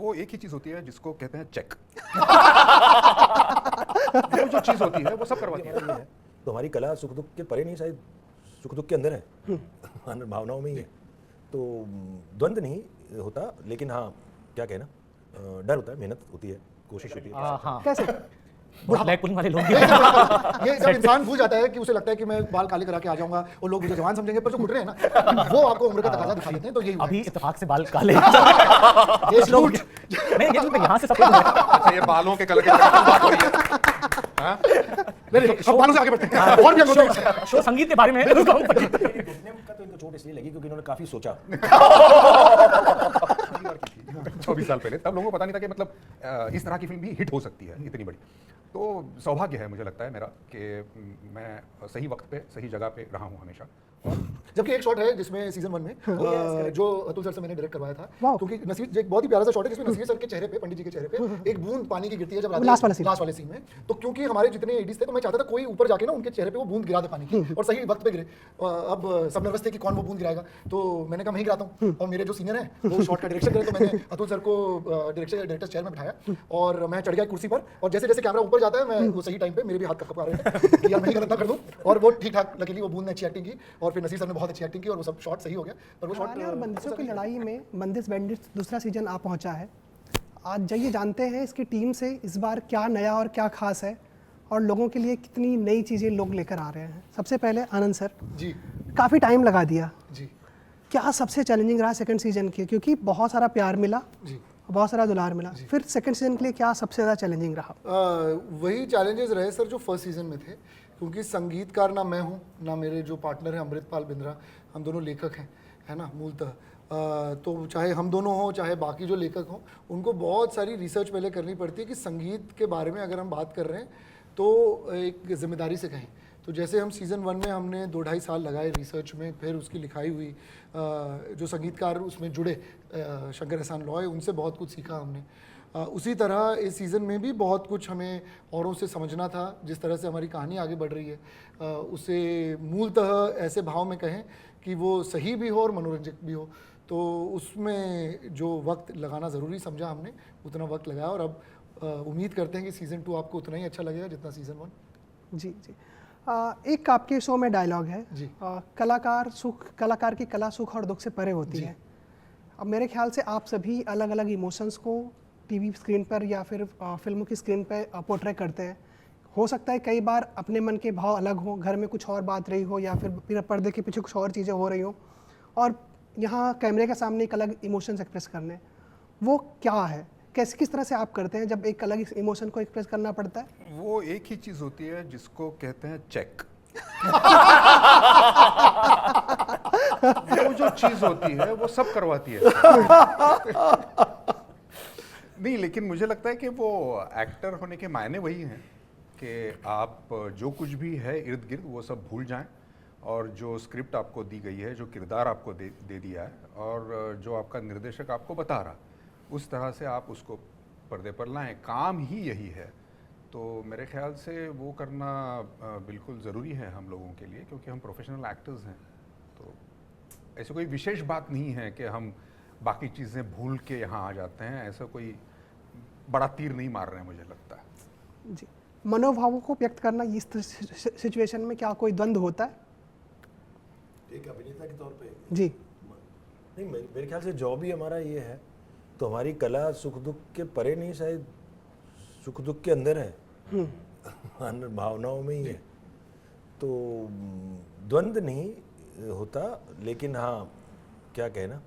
वो एक ही चीज होती है जिसको कहते हैं चेक। वो जो चीज होती है वो सब करवाती है। तो हमारी कला सुख दुख के परे नहीं, शायद सुख दुख के अंदर है, अंदर भावनाओं में ही है। तो द्वंद नहीं होता, लेकिन हाँ क्या कहना, डर होता है, मेहनत होती है, कोशिश होती है। हाँ कैसे? ब्लैक पुलिंग वाले लोग भी ये जब इंसान भूल जाता है कि उसे लगता है कि मैं बाल काले करा के आ जाऊंगा और लोग मुझे जवान समझेंगे, पर जो घुट रहे हैं ना वो आपको उम्र का तकाजा दिखा देते हैं। तो यही हुआ है। अभी इत्तेफाक से बाल काले ये लोग झूठ। नहीं, ये तो यहाँ से सब अच्छा, ये बालों के कलर की बात हो रही है। हाँ? नहीं, हम बालों से आगे बढ़ते हैं और भी अंगों से। शो संगीत के बारे में है, उसको हम घुटने का तो इनको चोट इसलिए लगी क्योंकि इन्होंने काफी सोचा। 24 साल पहले तब लोगों को पता नहीं था कि मतलब इस तरह की फिल्म भी हिट हो सकती है इतनी बड़ी। तो सौभाग्य है मुझे लगता है मेरा कि मैं सही वक्त पे सही जगह पे रहा हूँ हमेशा। जबकि एक शॉट है जिसमें सीजन 1 में जो अतुल सर से मैंने डायरेक्ट करवाया था, वाह। क्योंकि नसीर एक बहुत ही प्यारा सा शॉट है जिसमें नसीर सर के चेहरे पे, पंडित जी के चेहरे पे एक बूंद पानी की गिरती है जब लास्ट वाले सीन में। तो क्योंकि हमारे जितने एडीज थे तो मैं चाहता था कोई ऊपर जाके ना उनके चेहरे पे वो बूंद गिरा दे पानी की, और सही वक्त पे गिरे। अब सब नर्वस थे कि कौन वो बूंद गिराएगा, तो मैंने कहा मैं ही गिराता हूँ। और मेरे जो सीनियर है वो शॉट का डायरेक्शन करे, तो मैंने अतुल सर को डायरेक्टर चेयर में बिठाया और मैं चढ़ गया कुर्सी पर, और जैसे जैसे कैमरा ऊपर जाता है मैं वो सही टाइम पे मेरे भी हाथ कपा रहे थे कि यार मैं ही गलत ना कर दूं, और वो ठीक ठाक लकीली वो बूंद ने अच्छी एक्टिंग की और फिर नसीर सर ने बहुत अच्छी एक्टिंग की और वो सब शॉट सही हो गया। पर वो शॉट घराने और बंदिशों की लड़ाई में बंदिश बैंडिट्स दूसरा सीजन आ पहुंचा है। आज जाइए जानते हैं इसकी टीम से इस बार क्या नया और क्या खास है और लोगों के लिए कितनी नई चीज़ें लोग लेकर आ रहे हैं। सबसे पहले आनंद सर जी काफ़ी टाइम लगा दिया, जी क्या सबसे चैलेंजिंग रहा सेकंड सीजन के? क्योंकि बहुत सारा प्यार मिला, जी बहुत सारा दुलार मिला, फिर सेकंड सीजन के लिए क्या सबसे ज़्यादा चैलेंजिंग रहा? वही चैलेंजेस रहे सर जो फर्स्ट सीजन में थे, क्योंकि संगीतकार ना मैं हूँ ना मेरे जो पार्टनर हैं अमृतपाल बिंद्रा, हम दोनों लेखक हैं, है ना मूलतः। तो चाहे हम दोनों हों चाहे बाकी जो लेखक हों, उनको बहुत सारी रिसर्च पहले करनी पड़ती है कि संगीत के बारे में अगर हम बात कर रहे हैं तो एक जिम्मेदारी से कहें। तो जैसे हम सीज़न 1 में हमने 2-2.5 साल लगाए रिसर्च में, फिर उसकी लिखाई हुई, जो संगीतकार उसमें जुड़े शंकर एहसान लॉय, उनसे बहुत कुछ सीखा हमने। उसी तरह इस सीज़न में भी बहुत कुछ हमें औरों से समझना था, जिस तरह से हमारी कहानी आगे बढ़ रही है उसे मूलतः ऐसे भाव में कहें कि वो सही भी हो और मनोरंजक भी हो। तो उसमें जो वक्त लगाना ज़रूरी समझा हमने, उतना वक्त लगाया, और अब उम्मीद करते हैं कि सीज़न 2 आपको उतना ही अच्छा लगेगा जितना सीज़न 1। जी जी। एक आपके शो में डायलॉग है जी। कलाकार की कला सुख और दुख से परे होती जी। है। अब मेरे ख्याल से आप सभी अलग अलग इमोशंस को टीवी स्क्रीन पर या फिर फिल्मों की स्क्रीन पर पोर्ट्रे करते हैं। हो सकता है कई बार अपने मन के भाव अलग हों, घर में कुछ और बात रही हो या फिर पर्दे के पीछे कुछ और चीज़ें हो रही हो, और यहाँ कैमरे के सामने एक अलग इमोशंस एक्सप्रेस करने, वो क्या है? किस तरह से आप करते हैं जब एक अलग इमोशन को एक्सप्रेस करना पड़ता है? वो एक ही चीज होती है जिसको कहते हैं चेक। वो जो चीज होती है वो सब करवाती है। नहीं, लेकिन मुझे लगता है कि वो एक्टर होने के मायने वही हैं कि आप जो कुछ भी है इर्द गिर्द वो सब भूल जाएं, और जो स्क्रिप्ट आपको दी गई है, जो किरदार आपको दे दिया है, और जो आपका निर्देशक आपको बता रहा, उस तरह से आप उसको पर्दे पर लाएं। काम ही यही है। तो मेरे ख्याल से वो करना बिल्कुल ज़रूरी है हम लोगों के लिए, क्योंकि हम प्रोफेशनल एक्टर्स हैं। तो ऐसी कोई विशेष बात नहीं है कि हम बाकी चीज़ें भूल के यहाँ आ जाते हैं। ऐसा कोई बड़ा तीर नहीं मार रहे हैं मुझे लगता है। जी। मनोभावों को व्यक्त करना इस सिचुएशन में क्या कोई द्वंद्व होता है? एक अभिनेता के तौर पे जी नहीं, मेरे ख्याल से जॉब ही हमारा ये है। तो हमारी कला सुख दुख के परे नहीं, शायद सुख दुख के अंदर है, अंदर भावनाओं में ही है। तो द्वंद नहीं होता, लेकिन हाँ क्या कहना,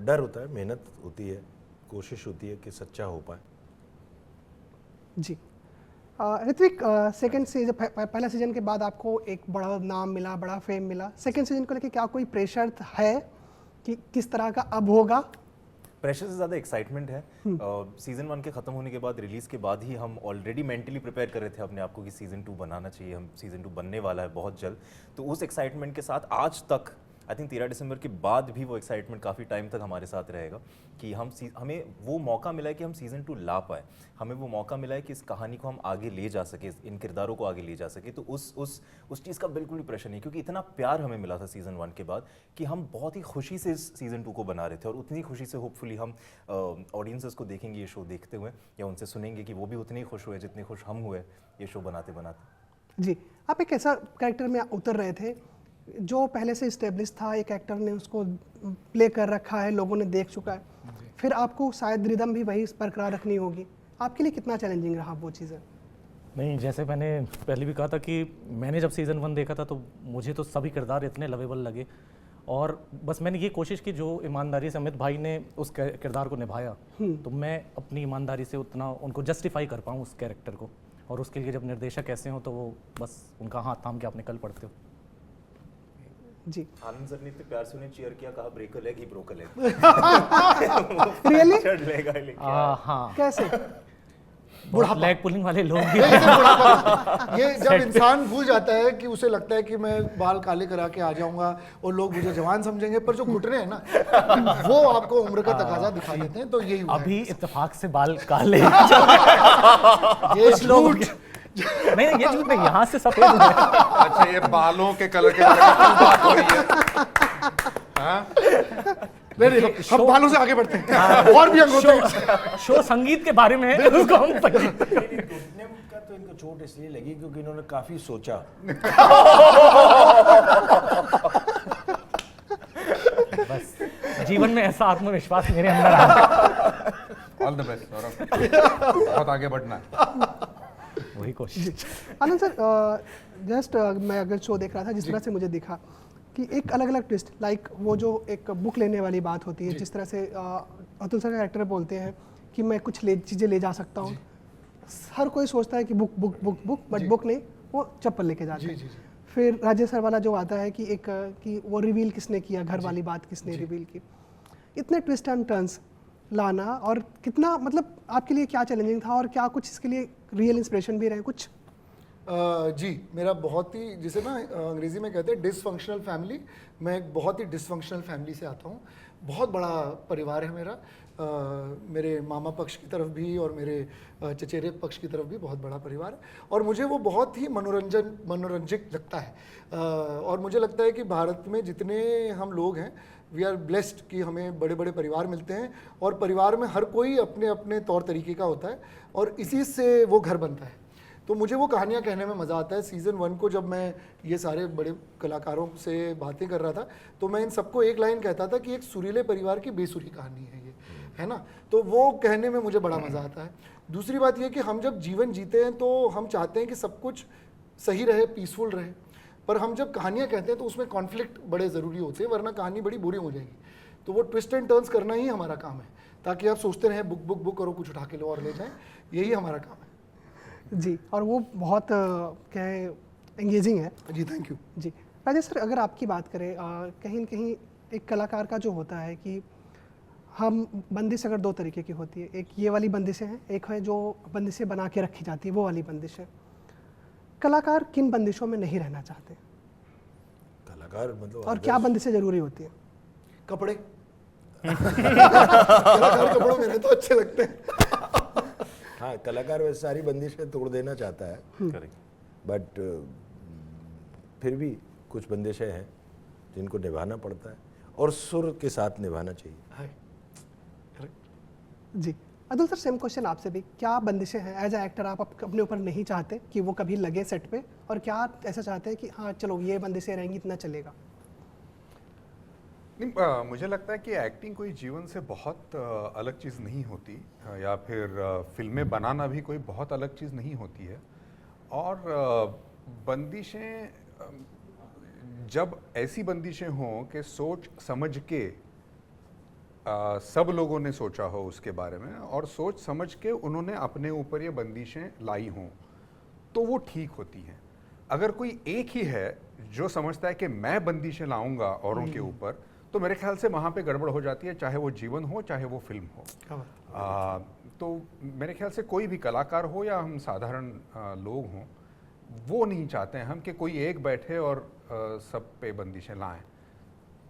डर होता है, मेहनत होती है, कोशिश होती है कि सच्चा हो पाए। जी। ऋत्विक, सेकंड सीजन पहला सीजन के बाद आपको एक बड़ा नाम मिला, बड़ा फेम मिला, सेकंड सीजन को लेकर क्या कोई प्रेशर है कि किस तरह का अब होगा? प्रेशर से ज़्यादा एक्साइटमेंट है। सीज़न 1 के ख़त्म होने के बाद, रिलीज़ के बाद ही हम ऑलरेडी मेंटली प्रिपेयर कर रहे थे अपने आप को कि सीज़न 2 बनाना चाहिए, हम सीज़न 2 बनने वाला है बहुत जल्द। तो उस एक्साइटमेंट के साथ आज तक आई थिंक 13 दिसंबर के बाद भी वो एक्साइटमेंट काफ़ी टाइम तक हमारे साथ रहेगा कि हमें वो मौका मिला है कि हम सीज़न 2 ला पाए, हमें वो मौका मिला है कि इस कहानी को हम आगे ले जा सके, इन किरदारों को आगे ले जा सके। तो उस चीज़ का बिल्कुल भी प्रेशर नहीं, क्योंकि इतना प्यार हमें मिला था सीज़न 1 के बाद कि हम बहुत ही खुशी से इस सीज़न 2 को बना रहे थे, और उतनी खुशी से होपफुली हम ऑडियंसेस को देखेंगे ये शो देखते हुए, या उनसे सुनेंगे कि वो भी उतने ही खुश हुए जितने खुश हम हुए ये शो बनाते बनाते। जी, आप एक ऐसा कैरेक्टर में उतर रहे थे जो पहले से इस्टेब्लिश था, एक एक्टर ने उसको प्ले कर रखा है, लोगों ने देख चुका है, फिर आपको शायद रिदम भी वही बरकरार रखनी होगी। आपके लिए कितना चैलेंजिंग रहा वो चीज़ें? नहीं, जैसे मैंने पहले भी कहा था कि मैंने जब सीज़न 1 देखा था तो मुझे तो सभी किरदार इतने लवेबल लगे, और बस मैंने ये कोशिश की जो ईमानदारी से अमित भाई ने उस किरदार को निभाया, तो मैं अपनी ईमानदारी से उतना उनको जस्टिफाई कर पाऊँ उस कैरेक्टर को, और उसके लिए जब निर्देशक ऐसे हो तो वो बस उनका हाथ थाम के आप निकल पड़ते हो। जी, आनंद सर ने इतने प्यार से उन्हें चीयर किया, कहा ब्रेक अ लेग ही ब्रोक अ लेग। रियली? हाँ, कैसे? बहुत लेग पुलिंग वाले लोग भी ये सब बुढ़ापा। ये जब इंसान भूल जाता है कि उसे लगता है कि मैं बाल काले करा के आ जाऊंगा और लोग मुझे जवान समझेंगे, पर जो घुटने हैं ना वो आपको उम्र का तकाजा दिखा देते हैं। तो यही हुआ है। अभी इत्तेफाक से बाल काले ये लोग झूठ। नहीं, ये झूठ नहीं, यहाँ से सफेद हुए। अच्छा, ये बालों के कलर के बारे में क्यों बात हो रही है? हाँ? नहीं, हम बालों से आगे बढ़ते हैं और भी अंग होते हैं। शो संगीत के बारे में है, उसको हम घुटने का तो इनको चोट इसलिए लगी क्योंकि इन्होंने काफी सोचा। बस जीवन में ऐसा आत्मविश्वास मेरे अंदर आया। ऑल द बेस्ट सौरभ, बहुत आगे बढ़ना है। वही कोशिश। आनंद सर, जस्ट मैं अगर शो देख रहा था, जिस तरह से मुझे दिखा कि एक अलग अलग ट्विस्ट, लाइक वो जो एक बुक लेने वाली बात होती है, जिस तरह से अतुल सर का एक्टर बोलते हैं कि मैं कुछ चीज़ें ले जा सकता हूँ। हर कोई सोचता है कि book book book book, but book नहीं, वो चप्पल लेके जाते हैं। फिर राजेश सर वाला जो आता है कि एक कि वो रिवील किसने किया, घर वाली बात किसने रिवील की। इतने ट्विस्ट एंड टर्न्स लाना, और कितना मतलब आपके लिए क्या चैलेंजिंग था, और क्या कुछ इसके लिए रियल इंस्पिरेशन भी रहे कुछ? जी, मेरा बहुत ही, जिसे ना अंग्रेजी में कहते हैं डिसफंक्शनल फैमिली, मैं एक बहुत ही डिसफंक्शनल फैमिली से आता हूँ। बहुत बड़ा परिवार है मेरा, मेरे मामा पक्ष की तरफ भी और मेरे चचेरे पक्ष की तरफ भी बहुत बड़ा परिवार है, और मुझे वो बहुत ही मनोरंजक लगता है। और मुझे लगता है कि भारत में जितने हम लोग हैं, वी आर ब्लेस्ड कि हमें बड़े बड़े परिवार मिलते हैं, और परिवार में हर कोई अपने अपने तौर तरीके का होता है, और इसी से वो घर बनता है। तो मुझे वो कहानियाँ कहने में मज़ा आता है। सीज़न 1 को जब मैं ये सारे बड़े कलाकारों से बातें कर रहा था, तो मैं इन सबको एक लाइन कहता था कि एक सुरीले परिवार की बेसुरी कहानी है ये, है ना। तो वो कहने में मुझे बड़ा मज़ा आता है। दूसरी बात ये कि हम जब जीवन जीते हैं तो हम चाहते हैं कि सब कुछ सही रहे, पीसफुल रहे, पर हम जब कहानियाँ कहते हैं तो उसमें कॉन्फ्लिक्ट बड़े ज़रूरी होते हैं, वरना कहानी बड़ी बोरिंग हो जाएगी। तो वो ट्विस्ट एंड टर्न्स करना ही हमारा काम है, ताकि आप सोचते रहें बुक बुक बुक करो, कुछ उठा के लो और ले जाएं, यही हमारा काम है। जी, और वो बहुत क्या है, एंगेजिंग है। जी, थैंक यू। जी, राजेश सर, अगर आपकी बात करें, कहीं न कहीं एक कलाकार का जो होता है कि हम बंदिश अगर दो तरीके की होती है, एक ये वाली बंदिशें हैं, एक है जो बंदिशें बना के रखी जाती है, वो वाली बंदिशें। कलाकार किन बंदिशों में नहीं रहना चाहते, कलाकार मतलब और क्या बंदिशें जरूरी होती हैं? कपड़े कलाकार कपड़ों में तो अच्छे लगते हैं। हाँ, कलाकार वैसे सारी बंदिशें तोड़ देना चाहता है, बट फिर भी कुछ बंदिशें हैं जिनको निभाना पड़ता है, और सुर के साथ निभाना चाहिए। हाय, जी, अतुल सर, सेम क्वेश्चन आपसे भी, क्या बंदिशें हैं एज ए एक्टर आप अपने ऊपर नहीं चाहते कि वो कभी लगे सेट पे, और क्या ऐसा चाहते हैं कि हाँ चलो ये बंदिशें रहेंगी, इतना चलेगा? नहीं, मुझे लगता है कि एक्टिंग कोई जीवन से बहुत अलग चीज़ नहीं होती, या फिर फिल्में बनाना भी कोई बहुत अलग चीज़ नहीं होती है। और बंदिशें, जब ऐसी बंदिशें हों कि सोच समझ के सब लोगों ने सोचा हो उसके बारे में, और सोच समझ के उन्होंने अपने ऊपर ये बंदिशें लाई हों, तो वो ठीक होती हैं। अगर कोई एक ही है जो समझता है कि मैं बंदिशें लाऊंगा औरों के ऊपर, तो मेरे ख्याल से वहाँ पे गड़बड़ हो जाती है, चाहे वो जीवन हो चाहे वो फिल्म हो। तो मेरे ख्याल से कोई भी कलाकार हो या हम साधारण लोग हों, वो नहीं चाहते हैं हम कि कोई एक बैठे और सब पे बंदिशें लाएं।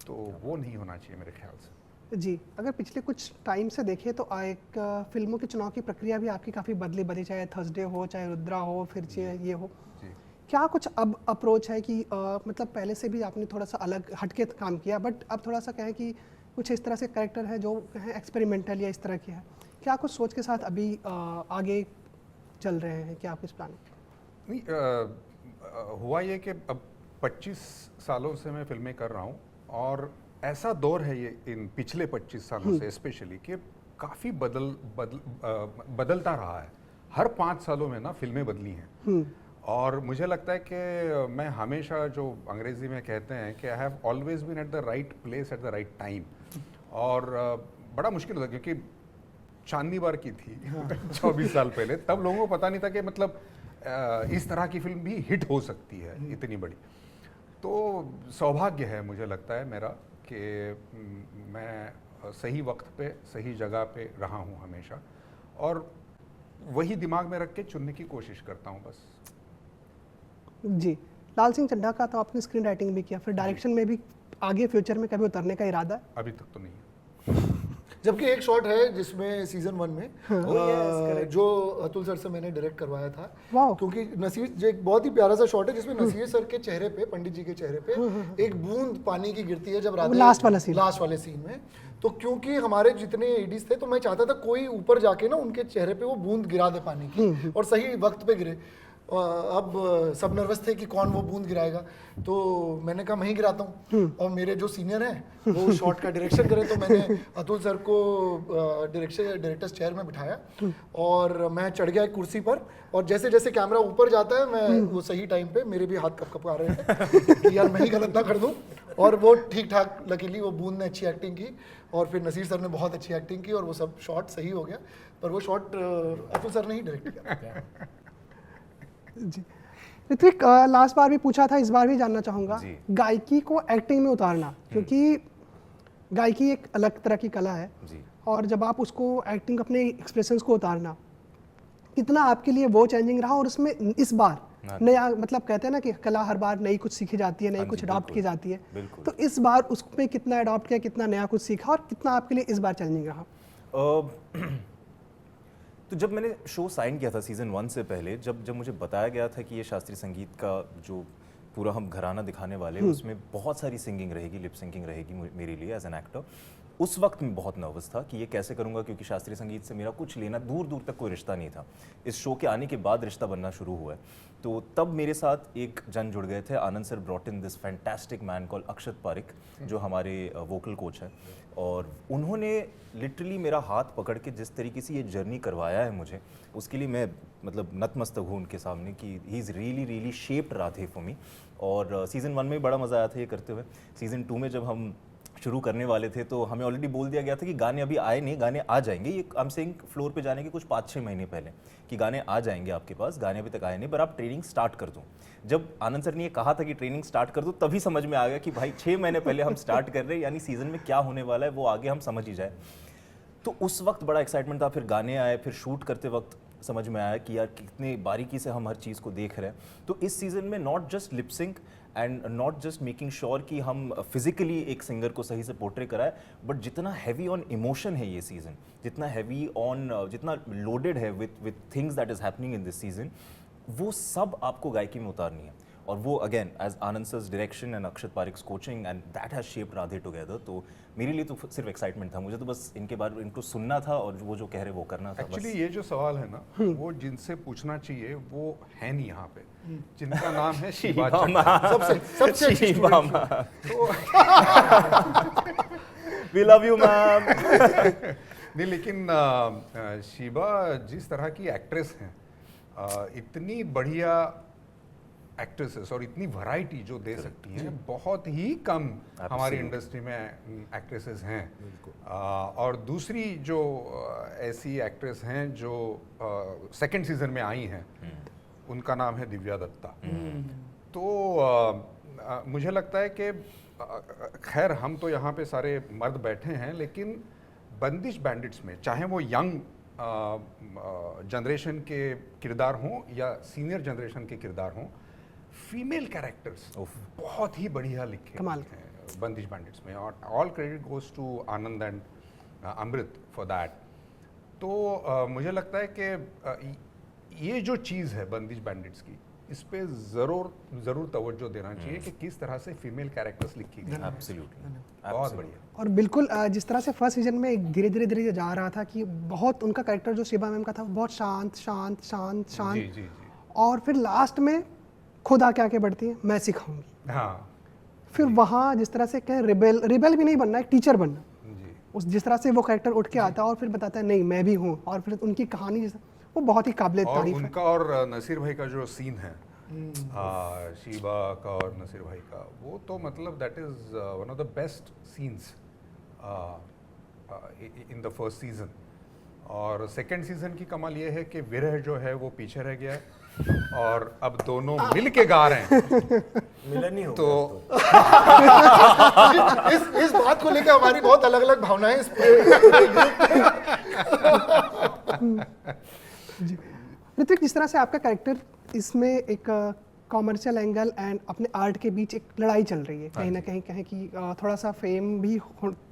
तो वो नहीं होना चाहिए मेरे ख्याल से। जी, अगर पिछले कुछ टाइम से देखें तो एक फिल्मों के चुनाव की प्रक्रिया भी आपकी काफ़ी बदली बदली, चाहे थर्सडे हो, चाहे रुद्रा हो, फिर चाहे ये हो। जी। क्या कुछ अब अप्रोच है कि मतलब पहले से भी आपने थोड़ा सा अलग हटके काम किया, बट अब थोड़ा सा क्या है कि कुछ इस तरह से कैरेक्टर है जो है एक्सपेरिमेंटल या इस तरह के है, क्या कुछ सोच के साथ अभी आगे चल रहे हैं, क्या कुछ प्लान? नहीं, हुआ ये कि अब 25 सालों से मैं फिल्में कर रहा हूँ और ऐसा दौर है ये इन पिछले 25 सालों से स्पेशली कि काफ़ी बदलता रहा है। हर 5 सालों में ना फिल्में बदली हैं और मुझे लगता है कि मैं हमेशा, जो अंग्रेजी में कहते हैं कि I have always been at the right place at the right time, और बड़ा मुश्किल होता क्योंकि चांदनी बार की थी 24 साल पहले, तब लोगों को पता नहीं था कि मतलब इस तरह की फिल्म भी हिट हो सकती है इतनी बड़ी। तो सौभाग्य है मुझे लगता है मेरा कि मैं सही वक्त पे सही जगह पे रहा हूँ हमेशा, और वही दिमाग में रख के चुनने की कोशिश करता हूँ बस। जी, लाल सिंह चड्ढा का तो आपने स्क्रीन राइटिंग भी किया, फिर डायरेक्शन में भी आगे फ्यूचर में कभी उतरने का इरादा है? अभी तक तो नहीं है। जबकि एक शॉट है जिसमें सीजन 1 में जो अतुल सर से मैंने डायरेक्ट करवाया था, वाह। क्योंकि नसीर जो एक बहुत ही प्यारा सा शॉट है जिसमें नसीर सर के चेहरे पे, पंडित जी के चेहरे पे एक बूंद पानी की गिरती है जब राधे लास्ट वाले सीन में। तो क्योंकि हमारे जितने एडीज थे तो मैं चाहता था कोई ऊपर जाके ना उनके चेहरे पे वो बूंद गिरा दे पानी की, और सही वक्त पे गिरे। अब सब नर्वस थे कि कौन वो बूंद गिराएगा, तो मैंने कहा मैं ही गिराता हूँ, और मेरे जो सीनियर हैं वो शॉट का डायरेक्शन करें, तो मैंने अतुल सर को डायरेक्टर्स चेयर में बिठाया और मैं चढ़ गया एक कुर्सी पर, और जैसे जैसे कैमरा ऊपर जाता है मैं वो सही टाइम पे मेरे भी हाथ कप आ रहे थे कि यार मैं ही गलत ना कर दूँ, और वो ठीक ठाक लकीली वो बूंद ने अच्छी एक्टिंग की, और फिर नसीर सर ने बहुत अच्छी एक्टिंग की और वो सब शॉट सही हो गया। पर वो शॉट अतुल सर ने ही डायरेक्ट किया। जी, ऋत्विक, लास्ट बार भी पूछा था, इस बार भी जानना चाहूँगा, जी। गायकी को एक्टिंग में उतारना, क्योंकि गायकी एक अलग तरह की कला है, जी। और जब आप उसको एक्टिंग अपने एक्सप्रेशंस को उतारना, कितना आपके लिए वो चेंजिंग रहा, और उसमें इस बार नया, मतलब कहते हैं ना कि कला हर बार नई कुछ सीखी जाती है, नई कुछ अडॉप्ट की जाती है, बिल्कुल। तो इस बार उसमें कितना अडॉप्ट किया, कितना नया कुछ सीखा, और कितना आपके लिए इस बार चेंजिंग रहा? तो जब मैंने शो साइन किया था सीज़न 1 से पहले, जब मुझे बताया गया था कि ये शास्त्रीय संगीत का जो पूरा हम घराना दिखाने वाले हैं, उसमें बहुत सारी सिंगिंग रहेगी, लिप सिंकिंग रहेगी मेरे लिए एज एन एक्टर, उस वक्त मैं बहुत नर्वस था कि ये कैसे करूँगा, क्योंकि शास्त्रीय संगीत से मेरा कुछ लेना, दूर दूर तक कोई रिश्ता नहीं था। इस शो के आने के बाद रिश्ता बनना शुरू हुआ है। तो तब मेरे साथ एक जन जुड़ गए थे। Anand sir brought in this fantastic man call Akshat Pareek, जो हमारे वोकल कोच हैं, और उन्होंने लिटरली मेरा हाथ पकड़ के जिस तरीके से ये जर्नी करवाया है मुझे, उसके लिए मैं मतलब नतमस्तक हूँ उनके सामने कि he is really shaped Radhe for me. और सीज़न 1 में बड़ा मज़ा आया था ये करते हुए। सीज़न 2 में जब हम शुरू करने वाले थे तो हमें ऑलरेडी बोल दिया गया था कि गाने अभी आए नहीं, गाने आ जाएंगे। ये आई एम सेइंग फ्लोर पे जाने के कुछ 5-6 महीने पहले कि गाने आ जाएंगे आपके पास, गाने अभी तक आए नहीं, पर आप ट्रेनिंग स्टार्ट कर दो। जब आनंद सर ने ये कहा था कि ट्रेनिंग स्टार्ट कर दो, तभी समझ में आ गया कि भाई 6 महीने पहले हम स्टार्ट कर रहे हैं, यानी सीज़न में क्या होने वाला है वो आगे हम समझ ही जाए। तो उस वक्त बड़ा एक्साइटमेंट था। फिर गाने आए, फिर शूट करते वक्त समझ में आया कि यार कितने बारीकी से हम हर चीज़ को देख रहे हैं। तो इस सीज़न में not just lip sync and not just making sure कि हम फिजिकली एक सिंगर को सही से पोर्ट्रे कराए, बट जितना हैवी ऑन इमोशन है ये सीज़न, जितना हैवी ऑन, जितना लोडेड है with things that is happening in this season, वो सब आपको गायकी में उतारनी है। और वो again as Anand sir's direction and Akshat Pareek's coaching, and that has shaped Radhe together. तो मेरे लिए तो सिर्फ एक्साइटमेंट था, मुझे तो बस इनके बारे में इनको सुनना था और वो जो कह रहे वो करना था। एक्चुअली ये जो सवाल है ना, वो जिनसे पूछना चाहिए वो है नहीं यहाँ पे, जिनका नाम है शीबा चड्ढा। सबसे अच्छी Sheeba student ma'am, we love you ma'am. नहीं, लेकिन शीबा जिस तरह की एक्ट्रेस हैं, इतनी बढ़िया एक्ट्रेसेस और इतनी वैरायटी जो दे सकती हैं, बहुत ही कम हमारी इंडस्ट्री में एक्ट्रेसेस हैं। और दूसरी जो ऐसी एक्ट्रेस हैं जो सेकंड सीजन में आई हैं, उनका नाम है दिव्या दत्ता। तो मुझे लगता है कि खैर हम तो यहाँ पे सारे मर्द बैठे हैं, लेकिन बंदिश बैंडिट्स में चाहे वो यंग जनरेशन के किरदार हों या सीनियर जनरेशन के किरदार हों, फीमेल कैरेक्टर्स बहुत ही बढ़िया लिखे कमाल। हैं। बंदिश बैंडिट्स में, और all credit goes to Anand and Amrit for that. तो मुझे लगता है कि ये जो चीज़ है बंदिश बैंडिट्स की, इस पे ज़रूर तवज्जो देना चाहिए कि किस तरह से फीमेल कैरेक्टर्स लिखी गई हैं। एब्सोल्युटली, बहुत बढ़िया। और बिल्कुल जिस तरह से फर्स्ट सीजन में एक धीरे धीरे धीरे जा रहा था कि बहुत उनका कैरेक्टर जो शिबा मैम का था बहुत शांत शांत शांत जी शांत, जी जी। और फिर लास्ट में खुद आके आके बढ़ती है मैं सिखाऊंगी। हाँ फिर वहाँ जिस तरह से कहें रिबेल भी नहीं बनना, एक टीचर बनना, जी। उस जिस तरह से वो कैरेक्टर उठ के आता है और फिर बताता है नहीं मैं भी हूँ, और फिर उनकी कहानी वो बहुत ही काबिल और तारीफ है। उनका और नसीर भाई का जो सीन है, शीबा का और नसीर भाई का, वो तो मतलब that is one of the best scenes in the first season. और सेकंड सीजन की कमाल ये है कि विरह जो है वो पीछे रह गया है और अब दोनों मिल के गा रहे हैं। मिलन ही हो तो इस बात को लेकर हमारी बहुत अलग अलग भावनाएं इस पूरे ऋत्विक, जिस तरह से आपका कैरेक्टर इसमें एक कॉमर्शियल एंगल एंड अपने आर्ट के बीच एक लड़ाई चल रही है, कहीं ना कहीं कहें कि थोड़ा सा फेम भी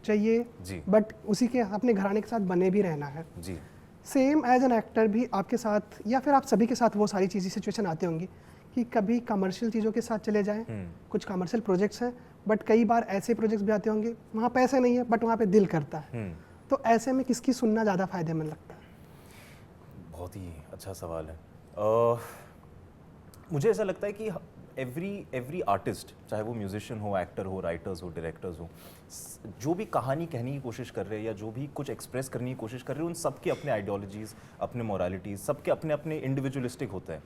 चाहिए जी। बट उसी के अपने घराने के साथ बने भी रहना है। जी। सेम एज एन एक्टर भी आपके साथ या फिर आप सभी के साथ वो सारी चीज़ें सिचुएशन आते होंगी कि कभी कमर्शियल चीज़ों के साथ चले जाएं, कुछ कमर्शियल प्रोजेक्ट्स हैं बट कई बार ऐसे प्रोजेक्ट्स भी आते होंगे वहाँ पैसे नहीं है बट वहाँ पे दिल करता है, तो ऐसे में किसकी सुनना ज़्यादा फायदेमंद लगता है? बहुत ही अच्छा सवाल है। मुझे ऐसा लगता है कि एवरी आर्टिस्ट, चाहे वो म्यूजिशियन हो, एक्टर हो, राइटर्स हो, डायरेक्टर्स हो, जो भी कहानी कहने की कोशिश कर रहे हैं या जो भी कुछ एक्सप्रेस करने की कोशिश कर रहे हैं, उन सबके अपने आइडियोलॉजीज़, अपने मोरालिटीज़, सबके अपने अपने इंडिविजुअलिस्टिक होते हैं।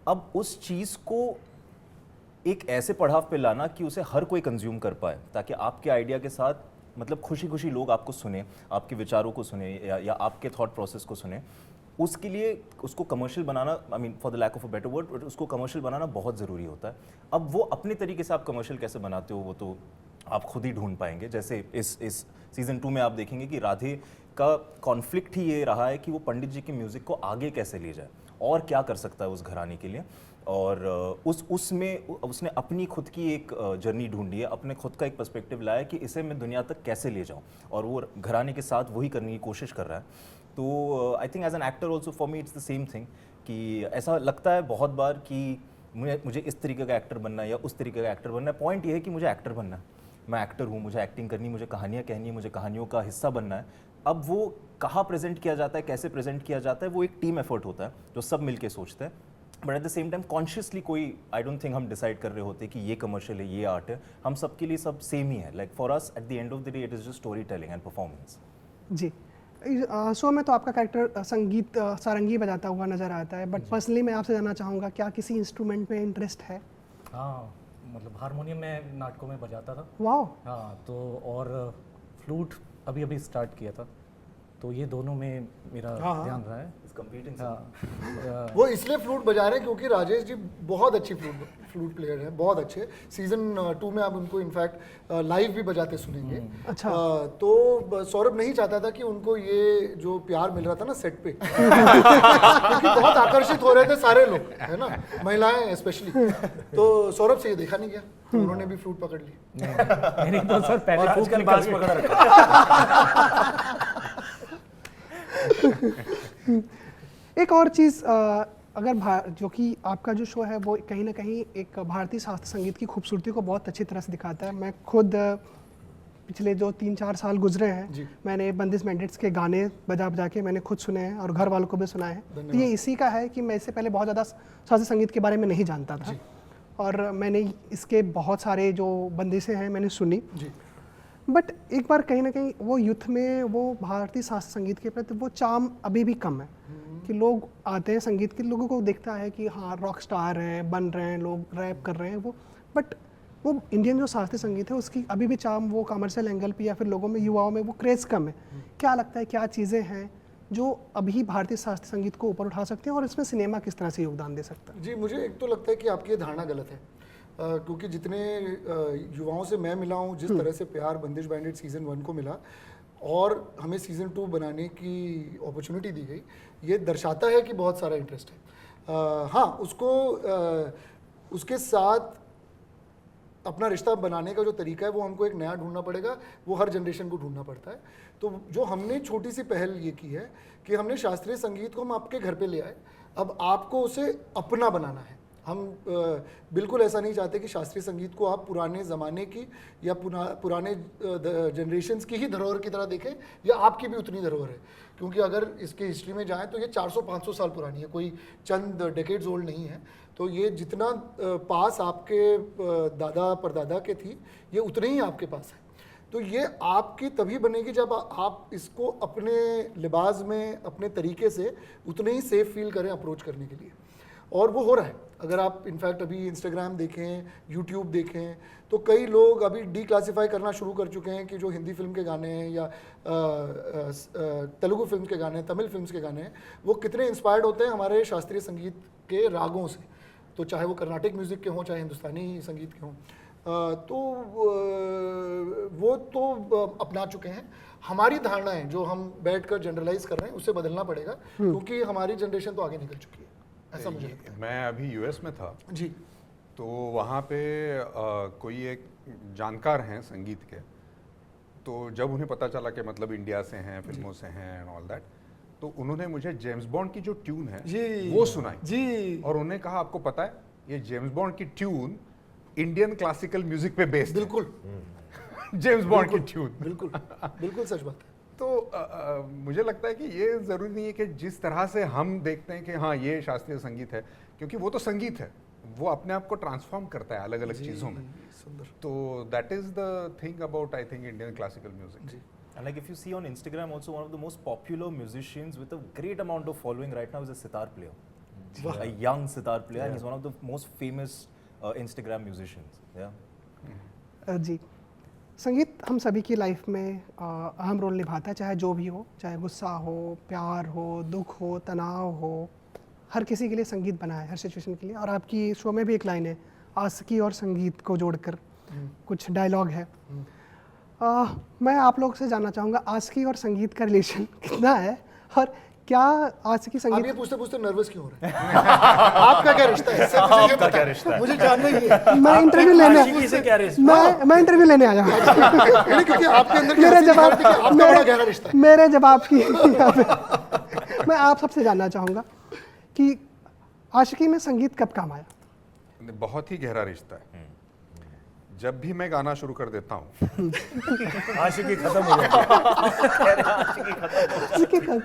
अब उस चीज़ को एक ऐसे पड़ाव पे लाना कि उसे हर कोई कंज्यूम कर पाए, ताकि आपके आइडिया के साथ मतलब खुशी खुशी लोग आपको सुने, आपके विचारों को सुने या आपके थॉट प्रोसेस को सुने, उसके लिए उसको कमर्शियल बनाना, I mean for the lack of a better word, उसको कमर्शियल बनाना बहुत ज़रूरी होता है। अब वो अपने तरीके से आप कमर्शियल कैसे बनाते हो वो तो आप खुद ही ढूंढ पाएंगे। जैसे इस सीज़न 2 में आप देखेंगे कि राधे का कॉन्फ्लिक्ट ही ये रहा है कि वो पंडित जी के म्यूज़िक को आगे कैसे ले जाए और क्या कर सकता है उस घराने के लिए, और उसमें उसने अपनी खुद की एक जर्नी ढूंढी है, अपने खुद का एक पर्सपेक्टिव लाया कि इसे मैं दुनिया तक कैसे ले जाऊं, और वो घराने के साथ वही करने की कोशिश कर रहा है। तो I think as an actor also for me it's the same thing कि ऐसा लगता है बहुत बार कि मुझे इस तरीके का एक्टर बनना है या उस तरीके का एक्टर बनना है। पॉइंट ये है कि मुझे एक्टर बनना है, मैं एक्टर हूँ, मुझे एक्टिंग करनी, मुझे कहानियाँ कहनी है, मुझे कहानियों का हिस्सा बनना है। अब वो कहाँ प्रेजेंट किया जाता है, कैसे प्रेजेंट किया जाता है, वो एक टीम एफर्ट होता है जो सब मिलके सोचते हैं। But at the same time consciously कोई, आई डोंट थिंक हम डिसाइड कर रहे होते कि ये कमर्शियल है, ये आर्ट है। हम सबके लिए सब सेम ही है। Like for us at the end of the day it is just story telling and performance. जी, शो में तो आपका कैरेक्टर संगीत सारंगी बजाता हुआ नज़र आता है, बट पर्सनली मैं आपसे जानना चाहूँगा क्या किसी इंस्ट्रूमेंट में इंटरेस्ट है? हाँ, मतलब हारमोनियम में नाटकों में बजाता था। वाह। हाँ, तो और फ्लूट अभी अभी स्टार्ट किया था, तो ये दोनों में मेरा ध्यान रहा है। हाँ, वो इसलिए फ्लूट बजा रहे हैं क्योंकि राजेश जी बहुत अच्छी फ्लूट प्लेयर हैं, बहुत अच्छे। सीजन 2 में आप उनको इनफैक्ट लाइव भी बजाते सुनेंगे। अच्छा। तो सौरभ नहीं चाहता था कि उनको ये जो प्यार मिल रहा था ना सेट पे क्योंकि बहुत आकर्षित हो रहे थे सारे लोग, है ना, महिलाएं स्पेशली। तो सौरभ से ये देखा नहीं गया, तो उन्होंने भी फ्लूट पकड़ ली। मेरी तो सर पहले फूक आजकल निकल बाज गई। पकड़ रखा। एक और चीज़, अगर जो कि आपका जो शो है वो कहीं ना कहीं एक भारतीय शास्त्रीय संगीत की खूबसूरती को बहुत अच्छी तरह से दिखाता है। मैं खुद पिछले जो 3-4 साल गुजरे हैं, मैंने बंदिश बैंडिट्स के गाने बजा बजा के मैंने खुद सुने हैं और घर वालों को भी सुनाए हैं। तो ये इसी का है कि मैं इससे पहले बहुत ज़्यादा शास्त्रीय संगीत के बारे में नहीं जानता था, और मैंने इसके बहुत सारे जो बंदिशें हैं मैंने सुनी। बट एक बार कहीं ना कहीं वो यूथ में वो भारतीय शास्त्रीय संगीत के प्रति वो चार्म अभी भी कम है कि लोग आते हैं संगीत के, लोगों को देखता है कि हाँ रॉक स्टार हैं, बन रहे हैं, लोग रैप कर रहे हैं, वो बट वो इंडियन जो शास्त्रीय संगीत है उसकी अभी भी चार्म वो कमर्शियल एंगल पे या फिर लोगों में, युवाओं में वो क्रेज़ कम है। क्या लगता है क्या चीज़ें हैं जो अभी भारतीय शास्त्रीय संगीत को ऊपर उठा सकते हैं और इसमें सिनेमा किस तरह से योगदान दे सकता है? जी, मुझे एक तो लगता है कि आपकी ये धारणा गलत है, क्योंकि जितने युवाओं से मैं मिला हूँ, जिस तरह से प्यार बंदिश बैंडिट सीज़न 1 को मिला और हमें सीज़न 2 बनाने की अपॉर्चुनिटी दी गई, ये दर्शाता है कि बहुत सारा इंटरेस्ट है। हाँ, उसको उसके साथ अपना रिश्ता बनाने का जो तरीका है वो हमको एक नया ढूंढना पड़ेगा, वो हर जनरेशन को ढूंढना पड़ता है। तो जो हमने छोटी सी पहल ये की है कि हमने शास्त्रीय संगीत को हम आपके घर पे ले आए, अब आपको उसे अपना बनाना है। हम बिल्कुल ऐसा नहीं चाहते कि शास्त्रीय संगीत को आप पुराने ज़माने की या पुराने जनरेशन्स की ही धरोहर की तरह देखें, या आपकी भी उतनी धरोहर है, क्योंकि अगर इसके हिस्ट्री में जाएं तो ये 400-500 साल पुरानी है, कोई चंद डेकेड्स ओल्ड नहीं है। तो ये जितना पास आपके दादा परदादा के थी, ये उतने ही आपके पास है। तो ये आपकी तभी बनेगी जब आप इसको अपने लिबास में, अपने तरीके से उतने ही सेफ फील करें अप्रोच करने के लिए, और वो हो रहा है। अगर आप इनफैक्ट अभी इंस्टाग्राम देखें, यूट्यूब देखें, तो कई लोग अभी डीक्लासिफाई करना शुरू कर चुके हैं कि जो हिंदी फिल्म के गाने हैं या तेलुगु फिल्म के गाने हैं, तमिल फिल्म के गाने हैं, वो कितने इंस्पायर्ड होते हैं हमारे शास्त्रीय संगीत के रागों से, तो चाहे वो कर्नाटिक म्यूज़िक के हों, चाहे हिंदुस्तानी संगीत के हों। तो वो तो अपना चुके हैं। हमारी धारणाएं जो हम बैठकर जनरलाइज कर रहे हैं, उसे बदलना पड़ेगा, क्योंकि हमारी जनरेशन तो आगे निकल चुकी है, ऐसा मुझे लगता है। मैं अभी यूएस में था जी। तो वहाँ पे कोई एक जानकार हैं संगीत के, तो जब उन्हें पता चला कि मतलब इंडिया से हैं, फिल्मों से हैं एंड ऑल दैट, तो उन्होंने मुझे जेम्स बॉन्ड की जो ट्यून है जी वो सुनाई जी। और उन्होंने कहा आपको पता है ये जेम्स बॉन्ड की ट्यून इंडियन क्लासिकल म्यूजिक पे बेस्ड बिल्कुल जेम्स बॉन्ड की ट्यून। बिल्कुल बिल्कुल सच बात है। तो मुझे लगता है कि ये ज़रूरी नहीं है कि जिस तरह से हम देखते हैं कि हाँ ये शास्त्रीय संगीत है, क्योंकि वो तो संगीत है, वो अपने आप को ट्रांसफॉर्म करता है अलग अलग चीज़ों में। सुंदर। तो that is the thing about I think Indian classical music. And like if you see on Instagram also, one of the most popular musicians with a great amount of following right now is a sitar player. A young sitar player, and he's one of the most famous Instagram musicians. Yeah. जी, संगीत हम सभी की life में अहम role निभाता है, चाहे जो भी हो, चाहे गुस्सा हो, प्यार हो, दुख हो, तनाव हो, हर किसी के लिए संगीत बना है, हर सिचुएशन के लिए। और आपकी शो में भी एक लाइन है, आशिकी और संगीत को जोड़कर कुछ डायलॉग है। मैं आप लोग से जानना चाहूँगा, आशिकी और संगीत का रिलेशन कितना है, और क्या आशिकी आप संगीत ये पूछते पूछते नर्वस क्यों हो रहे हैं? आपका क्या रिश्ता है इससे? मुझे ये पता है। मुझे जानना ही है। मैं इंटरव्यू लेने आशिकी से क्या रिश्ता? मैं इंटरव्यू लेने आया हूँ। नहीं, क्योंकि आपके अंदर मेरे जवाब आपका बड़ा गहरा रिश्ता है। मेरे जवाब की यहाँ पे मैं आप सबसे जानना चाहूँगा कि आशिकी में संगीत कब काम आया? बहुत ही गहरा रिश्ता है। जब भी मैं गाना शुरू कर देता हूँ आशिकी खत्म हो जाती है। आशिकी कब?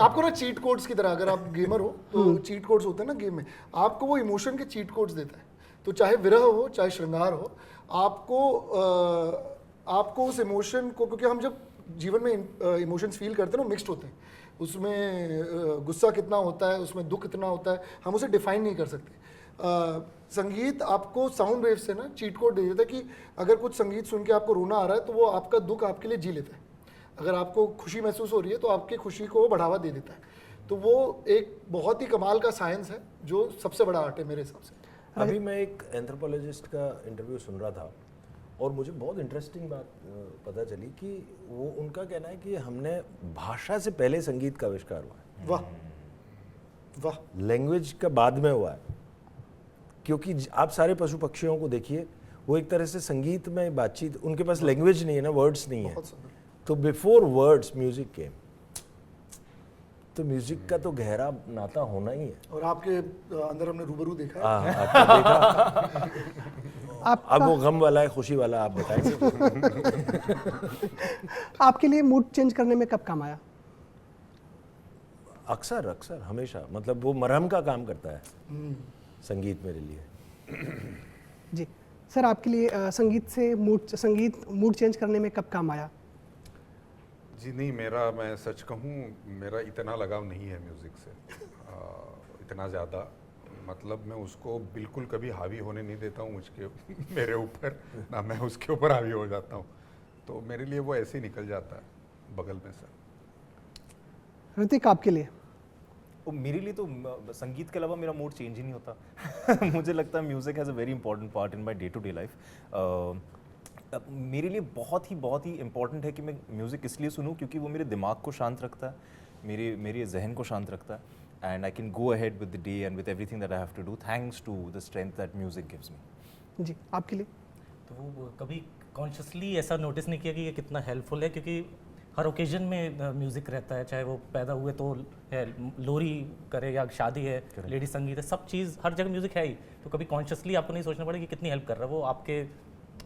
आपको ना चीट कोड्स की तरह, अगर आप गेमर हो तो चीट कोड्स होते हैं ना गेम में, आपको वो इमोशन के चीट कोड्स देता है। तो चाहे विरह हो, चाहे श्रृंगार हो, आपको उस इमोशन को, क्योंकि हम जब जीवन में इमोशंस फील करते हैं ना, मिक्स्ड होते हैं, उसमें गुस्सा कितना होता है, उसमें दुख कितना होता है, हम उसे डिफाइन नहीं कर सकते। संगीत आपको साउंड वेव से ना चीट कोड दे देता है कि अगर कुछ संगीत सुन के आपको रोना आ रहा है तो वो आपका दुख आपके लिए जी लेता है, अगर आपको खुशी महसूस हो रही है तो आपकी खुशी को वो बढ़ावा दे देता है। तो वो एक बहुत ही कमाल का साइंस है, जो सबसे बड़ा आर्ट है मेरे हिसाब से। अभी मैं एक एंथ्रोपोलॉजिस्ट का इंटरव्यू सुन रहा था और मुझे बहुत इंटरेस्टिंग बात पता चली कि वो उनका कहना है कि हमने भाषा से पहले संगीत का आविष्कार हुआ है, वाह वाह। लैंग्वेज का बाद में हुआ है। क्योंकि आप सारे पशु पक्षियों को देखिए, वो एक तरह से संगीत में बातचीत, उनके पास लैंग्वेज नहीं है ना, वर्ड्स नहीं है, बहुत सुंदर। तो बिफोर वर्ड्स म्यूजिक केम। तो म्यूजिक का तो गहरा नाता होना ही है। और आपके अंदर हमने रूबरू देखा है। हाँ, आपने देखा। अब वो गम वाला है, खुशी वाला, आप बताएंगे। आपके लिए मूड चेंज करने में कब काम आया? अक्सर अक्सर हमेशा, मतलब वो मरहम का काम करता है संगीत मेरे लिए। जी सर, आपके लिए संगीत मूड चेंज करने में कब काम आया? जी नहीं, मैं सच कहूँ मेरा इतना लगाव नहीं है म्यूज़िक से, इतना ज़्यादा, मतलब मैं उसको बिल्कुल कभी हावी होने नहीं देता हूँ मेरे ऊपर, ना मैं उसके ऊपर हावी हो जाता हूँ, तो मेरे लिए वो ऐसे ही निकल जाता है बगल में से। ऋतिक, आपके लिए? मेरे लिए तो संगीत के अलावा मेरा मूड चेंज ही नहीं होता। मुझे लगता है music has a very important part in my day to day life. मेरे लिए बहुत ही इम्पॉर्टेंट है कि मैं म्यूज़िक इसलिए सुनूं क्योंकि वो मेरे दिमाग को शांत रखता है, मेरे जहन को शांत रखता है। and I can go ahead with the day and with everything that I have to do, thanks to the strength that music gives me. जी आपके लिए तो वो कभी कॉन्शियसली ऐसा नोटिस नहीं किया कि ये कितना हेल्पफुल है, क्योंकि हर ओकेजन में म्यूज़िक रहता है, चाहे वो पैदा हुए तो है, लोरी करे या शादी है, लेडी संगीत है, सब चीज़ हर जगह म्यूज़िक है ही। तो कभी कॉन्शियसली आपको नहीं सोचना पड़ेगा कि कितनी हेल्प कर रहा है, वो आपके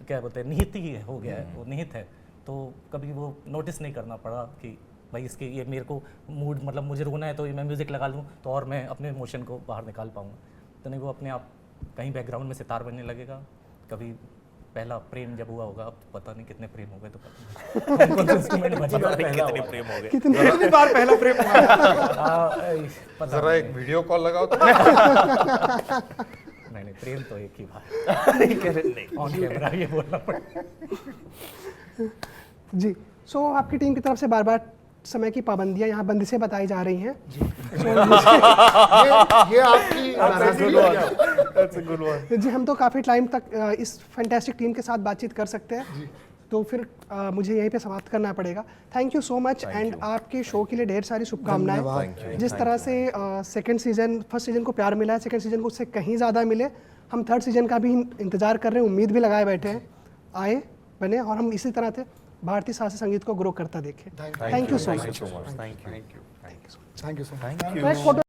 क्या बोलते हैं निहित ही है, हो गया है, वो निहित है। तो कभी वो नोटिस नहीं करना पड़ा कि भाई इसके ये मेरे को मूड, मतलब मुझे रोना है तो ये मैं म्यूज़िक लगा लूँ तो और मैं अपने इमोशन को बाहर निकाल पाऊँगा। तो नहीं, वो अपने आप कहीं बैकग्राउंड में सितार बनने लगेगा। कभी पहला प्रेम जब हुआ होगा, अब तो पता नहीं कितने प्रेम हो गए, तो पता नहीं कौन-कौन से इंस्ट्रूमेंट बजा रहा है, कितने प्रेम हो गए। कितनी बार पहला प्रेम हुआ? पता जरा एक वीडियो कॉल लगाओ तो। नहीं, प्रेम तो एक ही बार नहीं, ऑन कैमरा ये बोलना पड़ेगा। जी। सो आपकी टीम की तरफ से बार बार समय की पाबंदियां यहाँ बंदिशें बताई जा रही हैं। ये आपकी नाराजगी है। जी, हम तो काफ़ी टाइम तक इस फैंटास्टिक टीम के साथ बातचीत कर सकते हैं, तो फिर मुझे यहीं पे समाप्त करना पड़ेगा। Thank you so much and आपके शो के लिए ढेर सारी शुभकामनाएं। जिस तरह से सेकंड सीजन, फर्स्ट सीजन को प्यार मिला है, सेकंड सीजन को उससे कहीं ज़्यादा मिले। हम थर्ड सीजन का भी इंतज़ार कर रहे हैं, उम्मीद भी लगाए बैठे हैं, आए बने और हम इसी तरह से भारतीय शास्त्रीय संगीत को ग्रो करता देखें। Thank you so much. Thank you. Thank you so much. Photo